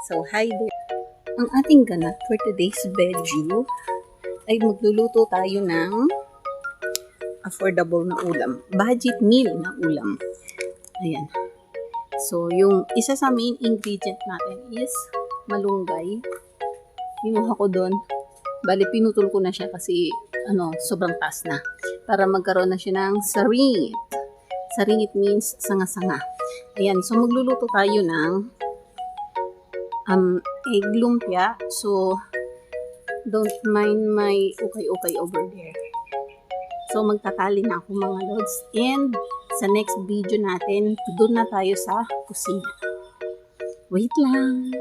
So, hi there. Ang ating ganap for today's video ay magluluto tayo ng affordable na ulam. Budget meal na ulam. Ayan. So, yung isa sa main ingredient natin is malunggay. Kinuha ko doon. Bali, pinutol ko na siya kasi sobrang taas na. Para magkaroon na siya ng saringit. Saringit means sanga-sanga. Ayan. So, magluluto tayo ng egg lumpia. So, don't mind my ukay-ukay over there. So, magtatali na ako mga lods. And, sa next video natin, doon na tayo sa kusina. Wait lang.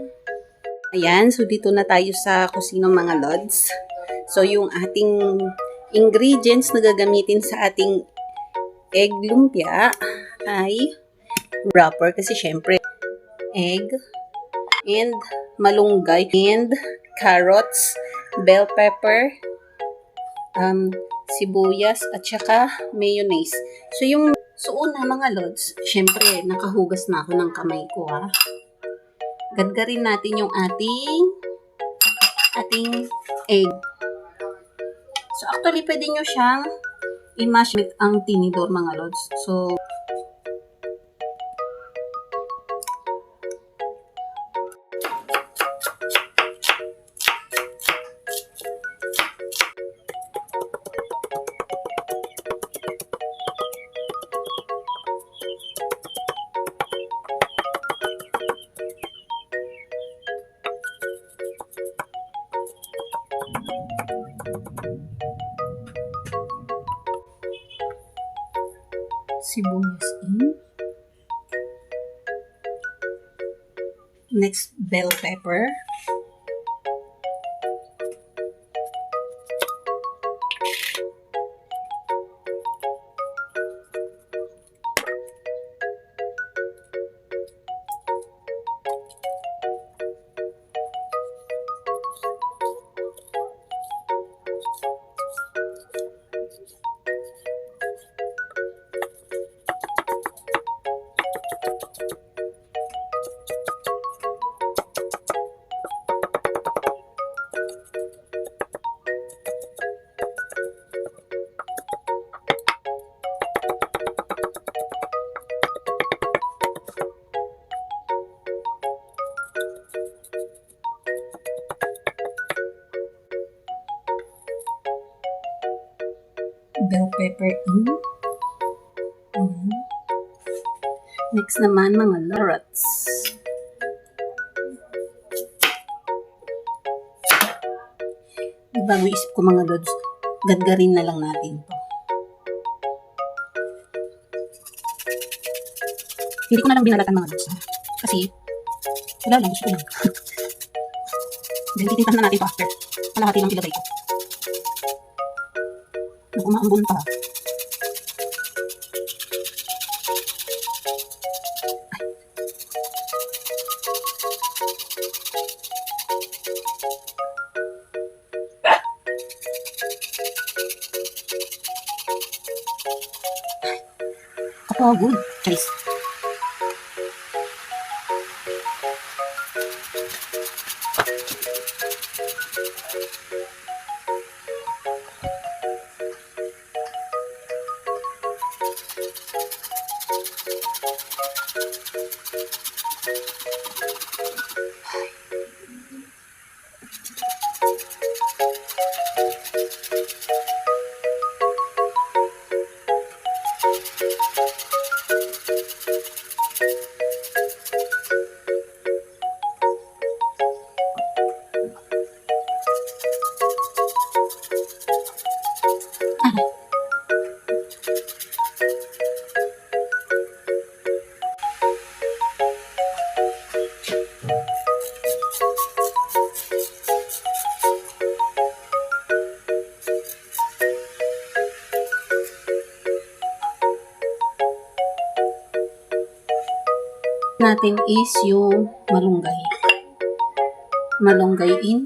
Ayan, so dito na tayo sa kusina mga lods. So, yung ating ingredients na gagamitin sa ating egg lumpia ay wrapper. Kasi syempre, egg, and malunggay, and carrots, bell pepper, sibuyas, at saka mayonnaise. So una mga lods, syempre, nakahugas na ako ng kamay ko ha. Gadgarin natin yung ating egg. So actually, pwede nyo siyang i-mash with ang tinidor mga lods. So, sibuyas in. Next, bell pepper. Bell pepper in. Next naman, mga carrots. Bago isip ko mga lods, gadgarin na lang natin to. Hindi ko na lang binalatan mga lods. Kasi, wala lang, gusto ko lang. Then, titintan na natin to after. Kalahati lang ilagay ko. Umaambon pa. Kapagod. Charis. Natin is yung malunggay. Malunggay in.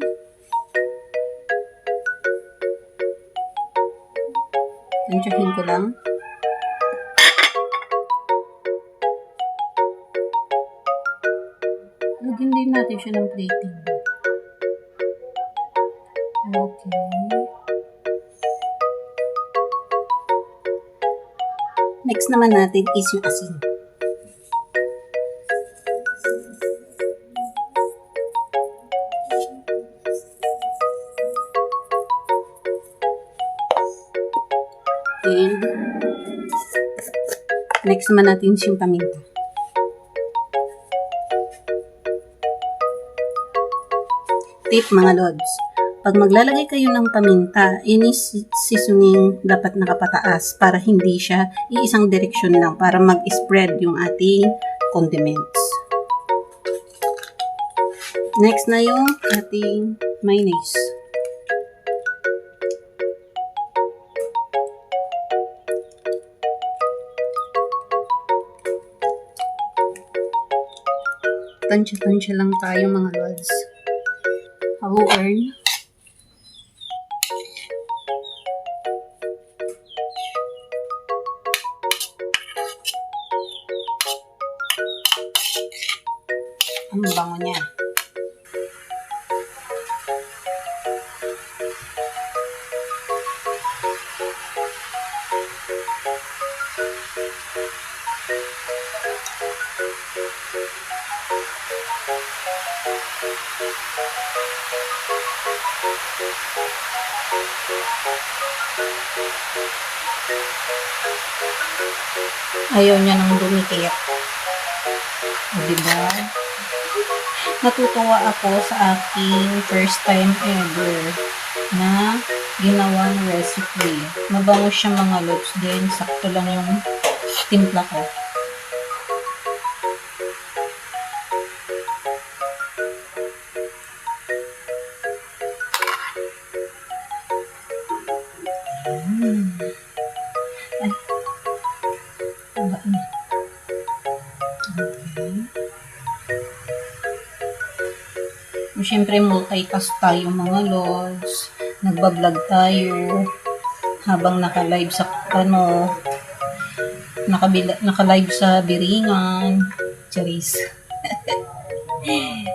Tansyahin ko lang. Lagyan din natin siya ng plating. Okay. Next naman natin is yung asin. And next naman natin yung paminta. Tip mga lods, pag maglalagay kayo ng paminta, ini seasoning dapat nakapataas para hindi siya iisang direksyon lang para mag-spread yung ating condiments. Next na yung ating mayonnaise. Tansya-tansya lang tayo mga lods. However, ang bango niya. Ayaw niya nang dumikit. Diba? Natutuwa ako sa aking first time ever na ginawang recipe. Mabango siya mga lods din. Sakto lang yung timpla ko. Siyempre, multitask tayo mga lods. Nagbablog tayo habang naka-live sa naka-live sa Biringan. Charis. Ayan.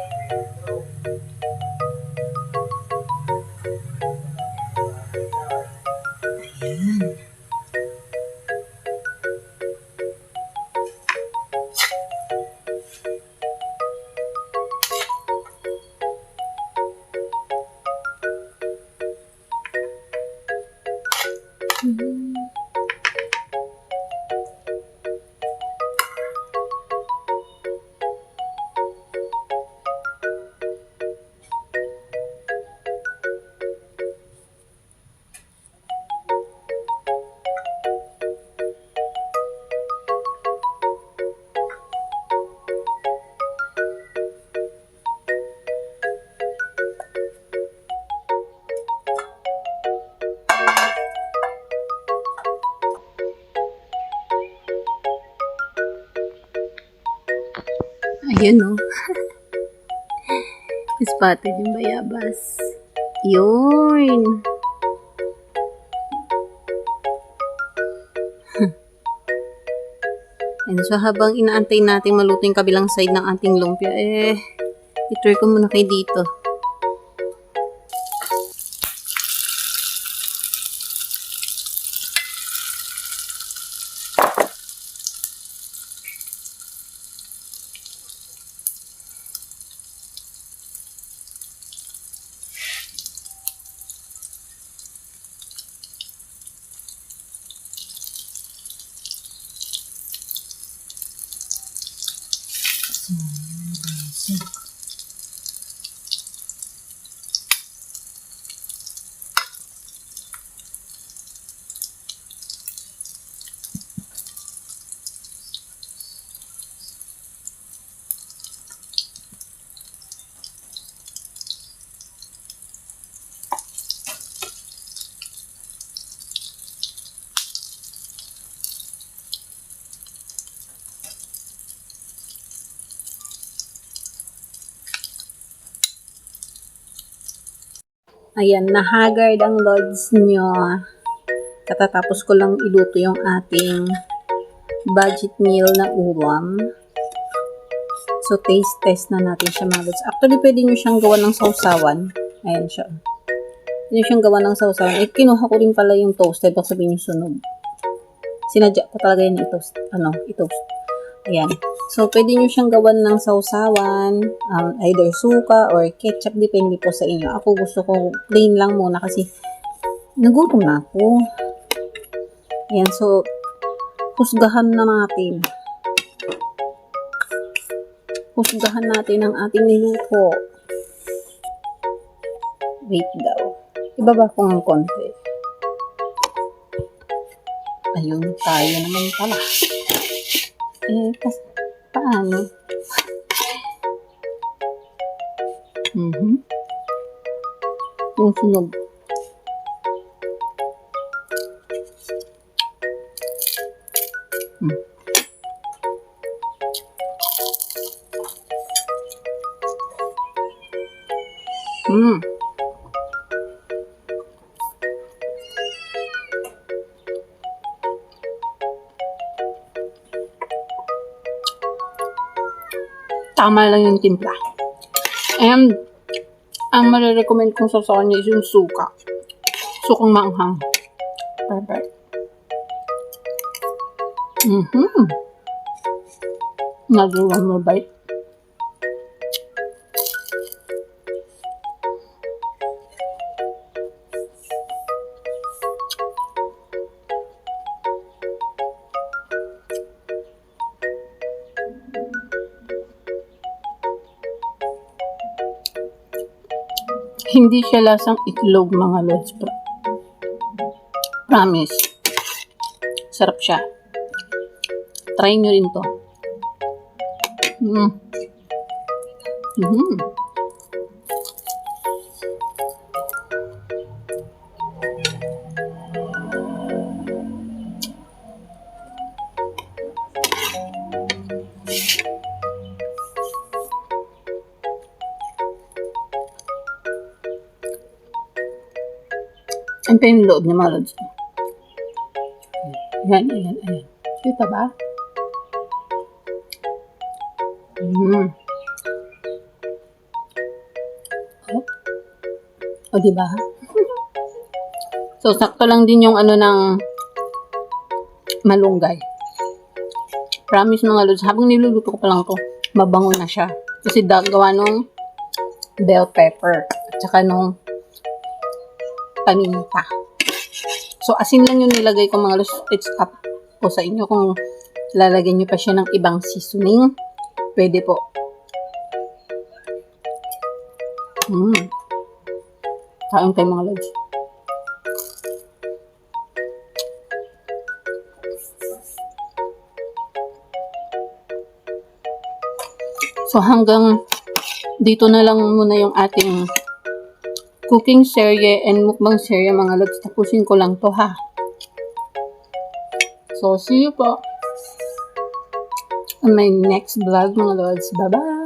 Ayun o. Spotted yung bayabas. Yun. And so habang inaantay natin maluto yung kabilang side ng ating lumpia, i-try ko muna kayo dito. Ayan, nahagard ang lods nyo. Katatapos ko lang iluto yung ating budget meal na ulam. So, So, taste test na natin siya mga lods. Actually, pwede nyo siyang gawa ng sausawan. Ayan siya. Pwede nyo siyang gawa ng sausawan. Eh, kinuha ko rin pala yung toasted. Baka sabihin yung sunog. Sinadya ko talaga yun i-toast. I-toast. Ayan. So, pwede nyo siyang gawan ng sausawan. Either suka or ketchup. Depende po sa inyo. Ako gusto ko plain lang muna kasi nagutom na ako. Ayan. So, husgahan na natin. Husgahan natin ang ating niluto. Wait daw. Ibaba ko ng konti. Ayun, tayo naman pala. Paano? Yung sunog. Tama lang yung timpla. And, ang marirecommend kong sa kanya is yung suka. Sukang maanghang. Perfect. Another one more bite. Hindi siya lasang itlog mga lods. Promise. Sarap siya. Try nyo rin to. Ang pa yung loob niya mga lods. Ayan. Kita ba? O, diba? So, sakto lang din yung ng malunggay. Promise mga lods, habang niluluto ko pa lang to, mabango na siya. Kasi gawa nung bell pepper at saka nung paminta. So, asin lang yung nilagay ko mga lods. It's up po sa inyo kung lalagyan nyo pa siya ng ibang seasoning. Pwede po. Kain tayo mga lods. So, hanggang dito na lang muna yung ating cooking serye and mukbang serye mga lods. Tapusin ko lang to ha. So, see you po on my next vlog mga lods. Bye-bye!